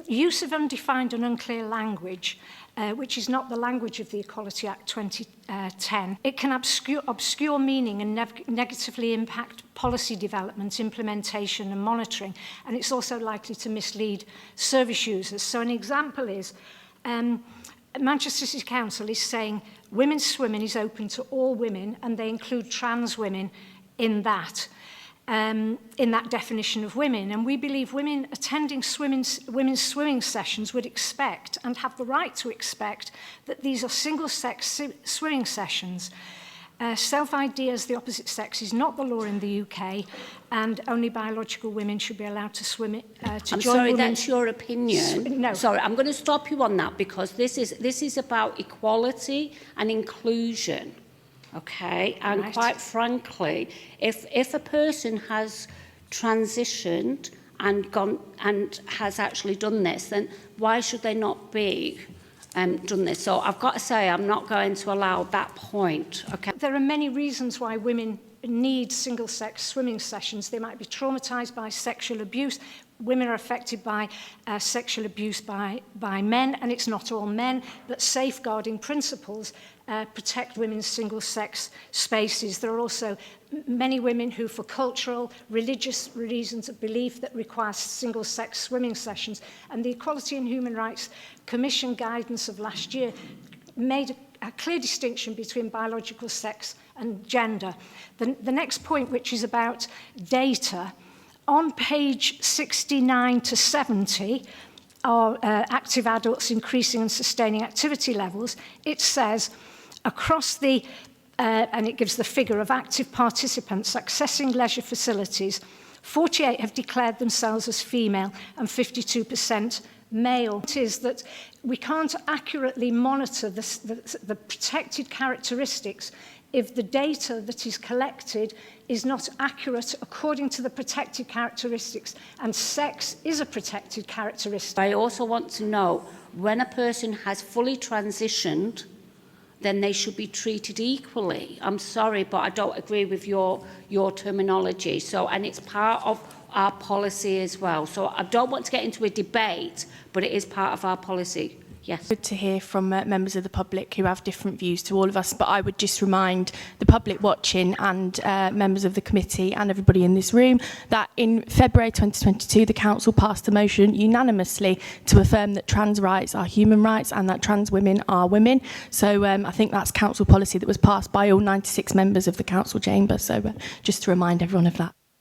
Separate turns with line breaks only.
use of undefined and unclear language, which is not the language of the Equality Act 2010, it can obscure meaning and negatively impact policy development, implementation and monitoring, and it's also likely to mislead service users. So an example is, Manchester City Council is saying women's swimming is open to all women, and they include trans women in that definition of women. And we believe women attending women's swimming sessions would expect, and have the right to expect, that these are single-sex swimming sessions. Self-ID as the opposite sex is not the law in the UK, and only biological women should be allowed to swim
I'm sorry, that's your opinion.
No.
Sorry, I'm going to stop you on that, because this is about equality and inclusion. Okay, and
right.
Quite frankly, if a person has transitioned and gone and has actually done this, then why should they not be done this? So I've got to say, I'm not going to allow that point. Okay.
There are many reasons why women need single-sex swimming sessions. They might be traumatized by sexual abuse. Women are affected by sexual abuse by men, and it's not all men, but safeguarding principles protect women's single-sex spaces. There are also many women who, for cultural, religious reasons of belief, that require single-sex swimming sessions. And the Equality and Human Rights Commission guidance of last year made a clear distinction between biological sex and gender. The next point, which is about data, on page 69 to 70, are active adults increasing and sustaining activity levels. It says, across the, and it gives the figure of active participants accessing leisure facilities, 48 have declared themselves as female and 52% male. It is that we can't accurately monitor the protected characteristics if the data that is collected is not accurate according to the protected characteristics, and sex is a protected characteristic.
I also want to know, when a person has fully transitioned, then they should be treated equally. I'm sorry, but I don't agree with your terminology. So, and it's part of our policy as well. So I don't want to get into a debate, but it is part of our policy. Yes.
Good to hear from members of the public who have different views to all of us, but I would just remind the public watching and members of the committee and everybody in this room that in February 2022 the Council passed a motion unanimously to affirm that trans rights are human rights and that trans women are women. So I think that's Council policy that was passed by all 96 members of the Council chamber, so just to remind everyone of that.